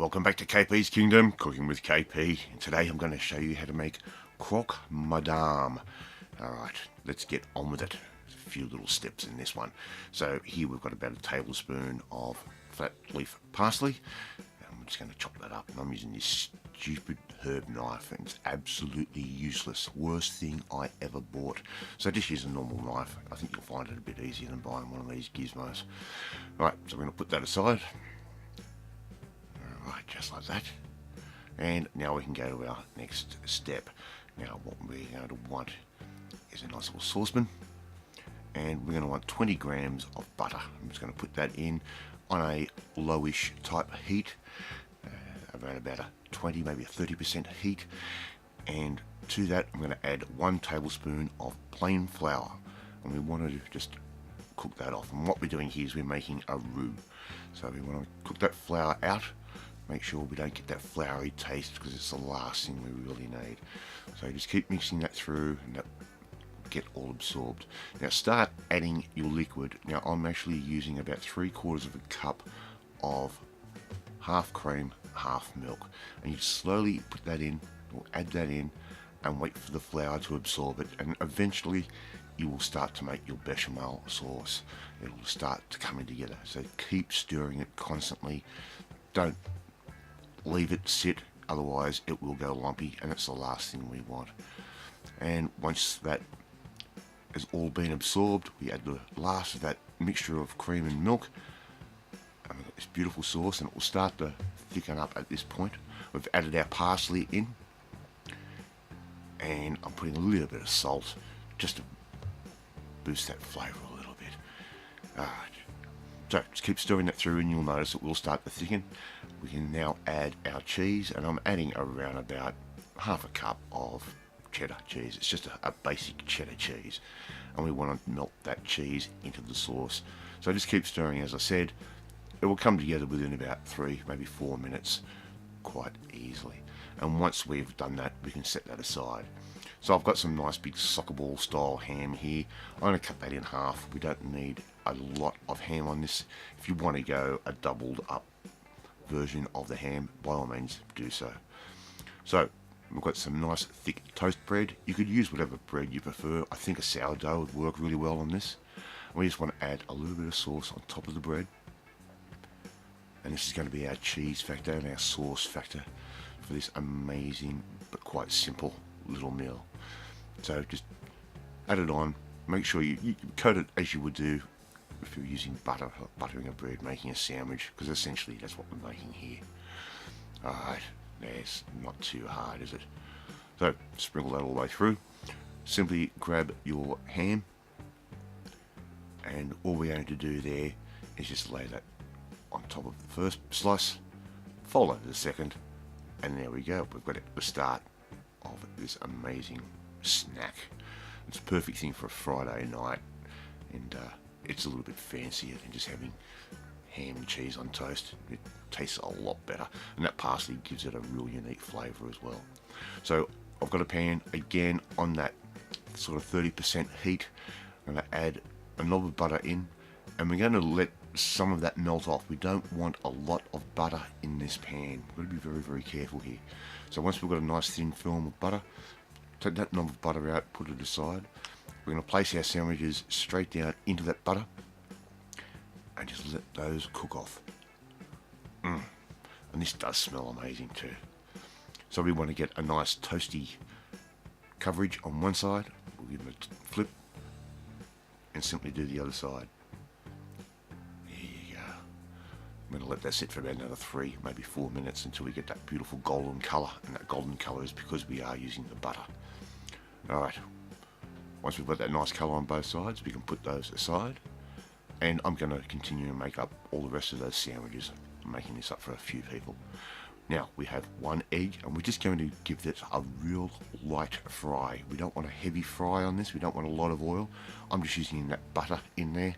Welcome back to KP's Kingdom, Cooking with KP. And today I'm going to show you how to make croque madame. Alright, let's get on with it. There's a few little steps in this one. So here we've got about a tablespoon of flat leaf parsley. I'm just going to chop that up. And I'm using this stupid herb knife and it's absolutely useless. Worst thing I ever bought. So just use a normal knife. I think you'll find it a bit easier than buying one of these gizmos. Right, so I'm going to put that aside. Right, just like that. And now we can go to our next step. Now what we're going to want is a nice little saucepan. And we're going to want 20 grams of butter. I'm just going to put that in on a lowish type heat. Around about a 20, maybe a 30% heat. And to that I'm going to add 1 tablespoon of plain flour. And we want to just cook that off. And what we're doing here is we're making a roux. So we want to cook that flour out. Make sure we don't get that floury taste because it's the last thing we really need. So just keep mixing that through and that will get all absorbed. Now start adding your liquid. Now I'm actually using about 3/4 of a cup of half cream, half milk. And you slowly put that in, or add that in, and wait for the flour to absorb it. And eventually you will start to make your bechamel sauce. It will start to come in together. So keep stirring it constantly. Don't leave it sit, otherwise it will go lumpy, and it's the last thing we want. And once that has all been absorbed, we add the last of that mixture of cream and milk, and we've got this beautiful sauce, and it will start to thicken up at this point. We've added our parsley in, and I'm putting a little bit of salt just to boost that flavour a little bit. So just keep stirring that through and you'll notice it will start to thicken. We can now add our cheese, and I'm adding around about half a cup of cheddar cheese. It's just a basic cheddar cheese, and we want to melt that cheese into the sauce. So just keep stirring. As I said, it will come together within about 3, maybe 4 minutes quite easily. And once we've done that, we can set that aside. So I've got some nice big soccer ball style ham here. I'm going to cut that in half. We don't need a lot of ham on this. If you want to go a doubled up version of the ham, by all means do so. So we've got some nice thick toast bread. You could use whatever bread you prefer. I think a sourdough would work really well on this. We just want to add a little bit of sauce on top of the bread. And this is going to be our cheese factor and our sauce factor for this amazing but quite simple little meal. So just add it on. Make sure you coat it as you would do if you're using butter, buttering a bread, making a sandwich, because essentially that's what we're making here. Alright, that's not too hard, is it? So sprinkle that all the way through. Simply grab your ham, and all we're going to do there is just lay that on top of the first slice, fold over the second, and there we go. We've got the start of this amazing snack. It's a perfect thing for a Friday night, and it's a little bit fancier than just having ham and cheese on toast. It tastes a lot better, and that parsley gives it a real unique flavour as well. So I've got a pan again on that sort of 30% heat. I'm going to add a knob of butter in, and we're going to let some of that melt off. We don't want a lot of butter in this pan. We've got to be very, very careful here. So once we've got a nice thin film of butter, take that knob of butter out, put it aside. We're going to place our sandwiches straight down into that butter and just let those cook off. And this does smell amazing too. So we want to get a nice toasty coverage on one side. We'll give it a flip and simply do the other side. There you go. I'm going to let that sit for about another 3, maybe 4 minutes until we get that beautiful golden colour. And that golden colour is because we are using the butter. Alright, once we've got that nice colour on both sides, we can put those aside. And I'm going to continue to make up all the rest of those sandwiches. I'm making this up for a few people. Now, we have 1 egg, and we're just going to give this a real light fry. We don't want a heavy fry on this. We don't want a lot of oil. I'm just using that butter in there,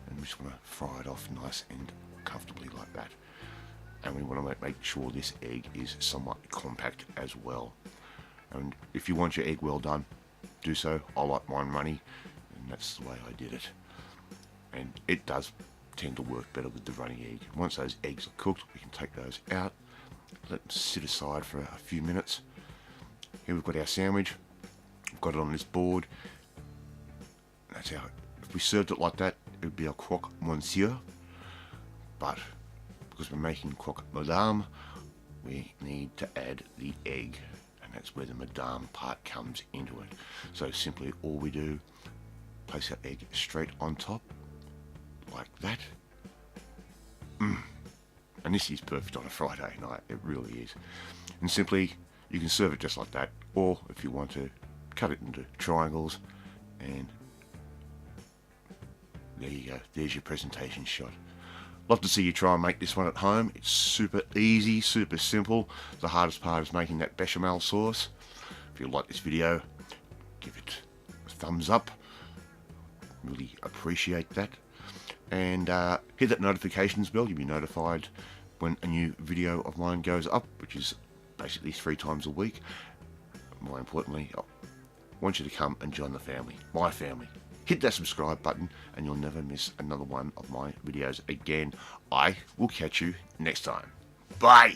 and we just want to fry it off nice and comfortably like that. And we want to make sure this egg is somewhat compact as well. And if you want your egg well done, do so. I like mine runny, and that's the way I did it. And it does tend to work better with the runny egg. Once those eggs are cooked, we can take those out, let them sit aside for a few minutes. Here we've got our sandwich. We've got it on this board. That's how, if we served it like that, it would be a croque monsieur. But because we're making croque madame, we need to add the egg, and that's where the madame part comes into it. So simply all we do, place our egg straight on top, like that. And this is perfect on a Friday night, it really is. And simply, you can serve it just like that, or if you want to, cut it into triangles, and there you go, there's your presentation shot. Love to see you try and make this one at home. It's super easy, super simple. The hardest part is making that bechamel sauce. If you like this video, give it a thumbs up. Really appreciate that. And hit that notifications bell. You'll be notified when a new video of mine goes up, which is basically 3 times a week. More importantly, I want you to come and join the family, my family. Hit that subscribe button and you'll never miss another one of my videos again. I will catch you next time. Bye!